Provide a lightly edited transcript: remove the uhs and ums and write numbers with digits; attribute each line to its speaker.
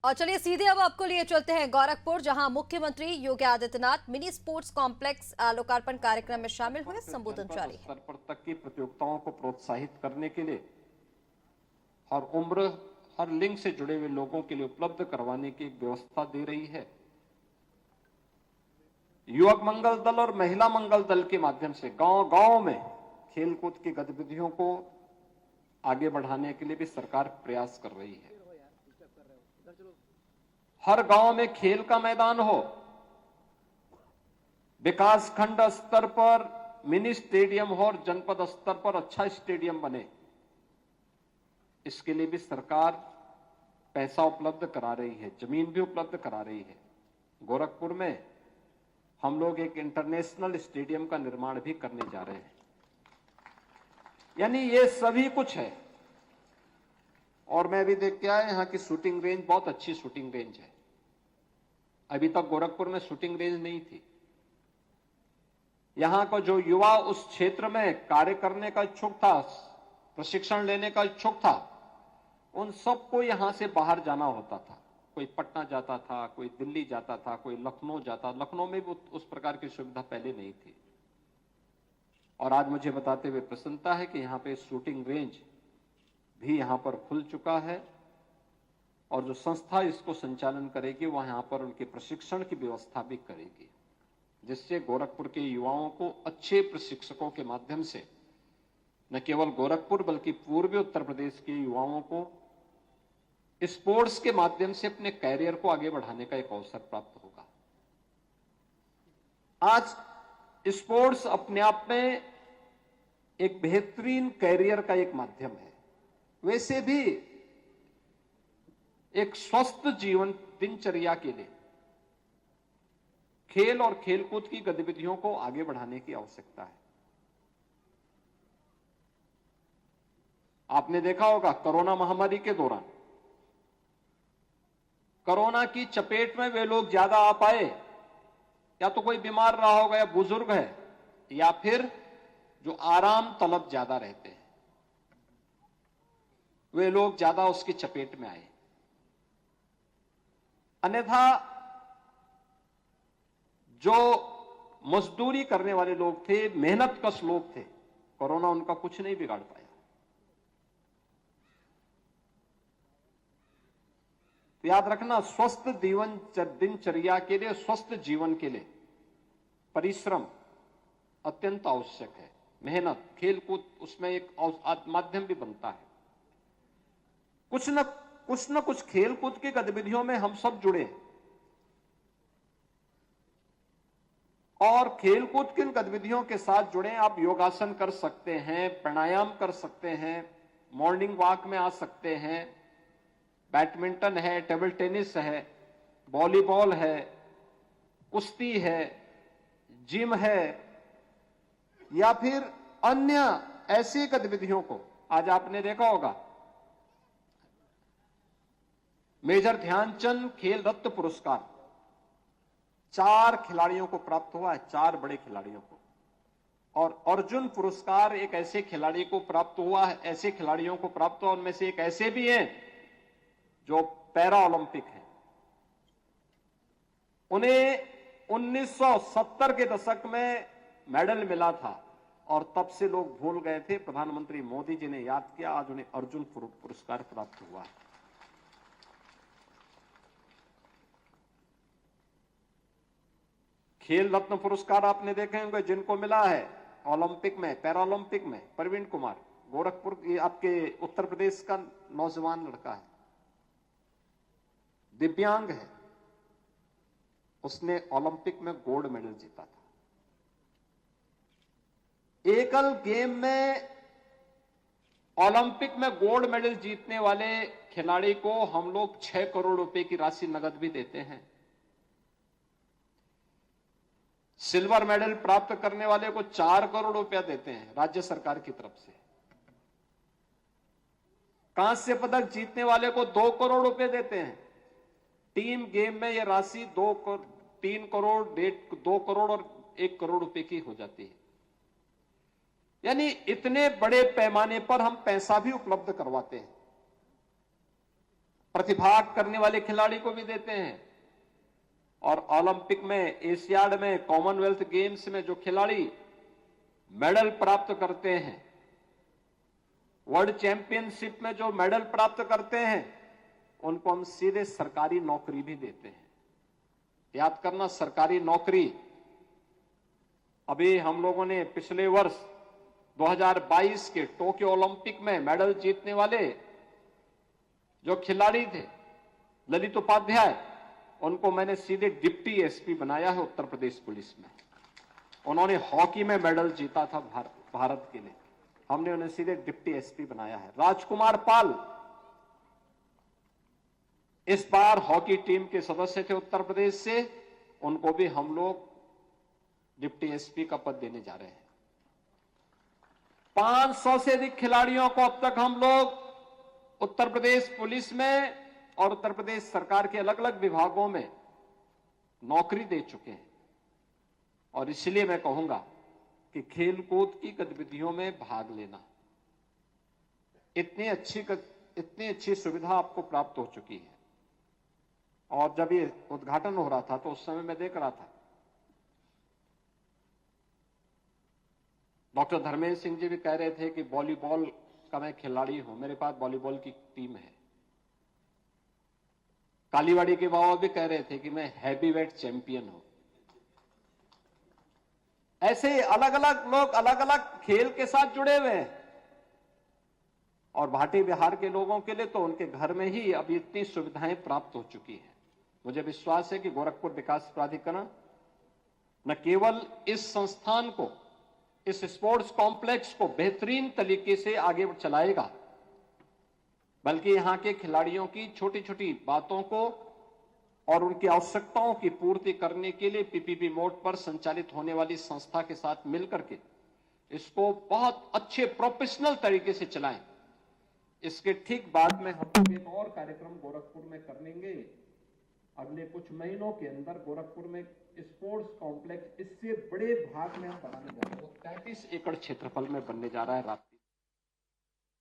Speaker 1: और चलिए सीधे अब आपको लिए चलते हैं गोरखपुर, जहां मुख्यमंत्री Yogi Adityanath mini sports complex लोकार्पण कार्यक्रम में शामिल हुए। संबोधन जारी है।
Speaker 2: स्तर पर तक की प्रतियोगिताओं को प्रोत्साहित करने के लिए हर उम्र, हर लिंग से जुड़े हुए लोगों के लिए उपलब्ध करवाने की व्यवस्था दे रही है। युवक मंगल दल और महिला मंगल दल के माध्यम से गांव-गांव में खेलकूद की गतिविधियों को आगे बढ़ाने के लिए भी सरकार प्रयास कर रही है। हर गांव में खेल का मैदान हो, विकास खंड स्तर पर मिनी स्टेडियम हो और जनपद स्तर पर अच्छा स्टेडियम बने, इसके लिए भी सरकार पैसा उपलब्ध करा रही है, जमीन भी उपलब्ध करा रही है। गोरखपुर में हम लोग एक इंटरनेशनल स्टेडियम का निर्माण भी करने जा रहे हैं। यानी ये सभी कुछ है। और मैं भी देख के आया, यहां की शूटिंग रेंज बहुत अच्छी शूटिंग रेंज है। अभी तक गोरखपुर में शूटिंग रेंज नहीं थी। यहां का जो युवा उस क्षेत्र में कार्य करने का इच्छुक था, प्रशिक्षण लेने का इच्छुक था, उन सबको यहां से बाहर जाना होता था। कोई पटना जाता था, कोई दिल्ली जाता था, कोई लखनऊ जाता। लखनऊ में भी उस प्रकार की सुविधा पहले नहीं थी। और आज मुझे बताते हुए प्रसन्नता है कि यहां पे शूटिंग रेंज भी यहां पर खुल चुका है और जो संस्था इसको संचालन करेगी वह यहां पर उनके प्रशिक्षण की व्यवस्था भी करेगी, जिससे गोरखपुर के युवाओं को अच्छे प्रशिक्षकों के माध्यम से न केवल गोरखपुर बल्कि पूर्वी उत्तर प्रदेश के युवाओं को स्पोर्ट्स के माध्यम से अपने कैरियर को आगे बढ़ाने का एक अवसर प्राप्त होगा। आज स्पोर्ट्स अपने आप में एक बेहतरीन कैरियर का एक माध्यम है। वैसे भी एक स्वस्थ जीवन दिनचर्या के लिए खेल और खेलकूद की गतिविधियों को आगे बढ़ाने की आवश्यकता है। आपने देखा होगा कोरोना महामारी के दौरान कोरोना की चपेट में वे लोग ज्यादा आ पाए, या तो कोई बीमार रहा होगा, या बुजुर्ग है, या फिर जो आराम तलब ज्यादा रहते हैं, वे लोग ज्यादा उसकी चपेट में आए। अन्यथा जो मजदूरी करने वाले लोग थे, मेहनत कश लोग थे, कोरोना उनका कुछ नहीं बिगाड़ पाया। तो याद रखना, स्वस्थ जीवन दिनचर्या के लिए, स्वस्थ जीवन के लिए परिश्रम अत्यंत आवश्यक है। मेहनत, खेलकूद उसमें एक माध्यम भी बनता है। कुछ न कुछ खेलकूद की गतिविधियों में हम सब जुड़े हैं और खेलकूद की गतिविधियों के साथ जुड़े। आप योगासन कर सकते हैं, प्राणायाम कर सकते हैं, मॉर्निंग वॉक में आ सकते हैं, बैडमिंटन है, टेबल टेनिस है, वॉलीबॉल है, कुश्ती है, जिम है, या फिर अन्य ऐसी गतिविधियों को। आज आपने देखा होगा मेजर ध्यानचंद खेल रत्न पुरस्कार 4 खिलाड़ियों को प्राप्त हुआ है, 4 बड़े खिलाड़ियों को। और अर्जुन पुरस्कार एक ऐसे खिलाड़ी को प्राप्त हुआ है, ऐसे खिलाड़ियों को प्राप्त हुआ, उनमें से एक ऐसे भी हैं जो पैरा ओलंपिक है। उन्हें 1970 के दशक में मेडल मिला था और तब से लोग भूल गए थे। प्रधानमंत्री मोदी जी ने याद किया, आज उन्हें अर्जुन पुरस्कार प्राप्त हुआ है। खेल रत्न पुरस्कार आपने देखे होंगे जिनको मिला है ओलंपिक में, पैरा ओलंपिक में। प्रवीण कुमार, गोरखपुर, आपके उत्तर प्रदेश का नौजवान लड़का है, दिव्यांग है, उसने ओलंपिक में गोल्ड मेडल जीता था। एकल गेम में ओलंपिक में गोल्ड मेडल जीतने वाले खिलाड़ी को हम लोग 6 करोड़ रुपए की राशि नगद भी देते हैं। सिल्वर मेडल प्राप्त करने वाले को 4 करोड़ रुपया देते हैं राज्य सरकार की तरफ से। कांस्य पदक जीतने वाले को 2 करोड़ रुपए देते हैं। टीम गेम में यह राशि 3 करोड़, 2 करोड़ और 1 करोड़ रुपए की हो जाती है। यानी इतने बड़े पैमाने पर हम पैसा भी उपलब्ध करवाते हैं। प्रतिभाग करने वाले खिलाड़ी को भी देते हैं। और ओलंपिक में, एशियाड में, कॉमनवेल्थ गेम्स में जो खिलाड़ी मेडल प्राप्त करते हैं, वर्ल्ड चैंपियनशिप में जो मेडल प्राप्त करते हैं, उनको हम सीधे सरकारी नौकरी भी देते हैं। याद करना, सरकारी नौकरी। अभी हम लोगों ने पिछले वर्ष 2022 के टोक्यो ओलंपिक में मेडल जीतने वाले जो खिलाड़ी थे, ललित उपाध्याय, उनको मैंने सीधे डिप्टी एसपी बनाया है उत्तर प्रदेश पुलिस में। उन्होंने हॉकी में मेडल जीता था भारत के लिए, हमने उन्हें सीधे डिप्टी एसपी बनाया है। राजकुमार पाल इस बार हॉकी टीम के सदस्य थे उत्तर प्रदेश से, उनको भी हम लोग डिप्टी एसपी का पद देने जा रहे हैं। 500 से अधिक खिलाड़ियों को अब तक हम लोग उत्तर प्रदेश पुलिस में और उत्तर प्रदेश सरकार के अलग अलग विभागों में नौकरी दे चुके हैं। और इसलिए मैं कहूंगा कि खेलकूद की गतिविधियों में भाग लेना, इतनी अच्छी सुविधा आपको प्राप्त हो चुकी है। और जब ये उद्घाटन हो रहा था तो उस समय मैं देख रहा था, डॉक्टर धर्मेंद्र सिंह जी भी कह रहे थे कि वॉलीबॉल का मैं खिलाड़ी हूं, मेरे पास वॉलीबॉल की टीम है। कालीवाड़ी के बाबा भी कह रहे थे कि मैं हैवीवेट चैंपियन हूं। ऐसे अलग अलग लोग अलग अलग खेल के साथ जुड़े हुए हैं। और भाटी बिहार के लोगों के लिए तो उनके घर में ही अब इतनी सुविधाएं प्राप्त हो चुकी है। मुझे विश्वास है कि गोरखपुर विकास प्राधिकरण न केवल इस संस्थान को, इस स्पोर्ट्स कॉम्प्लेक्स को बेहतरीन तरीके से आगे चलाएगा, बल्कि यहां के खिलाड़ियों की छोटी छोटी बातों को और उनकी आवश्यकताओं की पूर्ति करने के लिए पीपीपी मोड पर संचालित होने वाली संस्था के साथ मिलकर के इसको बहुत अच्छे प्रोफेशनल तरीके से चलाएं। इसके ठीक बाद में हम एक और कार्यक्रम गोरखपुर में करेंगे। अगले कुछ महीनों के अंदर गोरखपुर में स्पोर्ट्स कॉम्प्लेक्स इससे बड़े भाग में हम बनाने जा रहे हैं। 33 एकड़ क्षेत्रफल में बनने जा रहा है।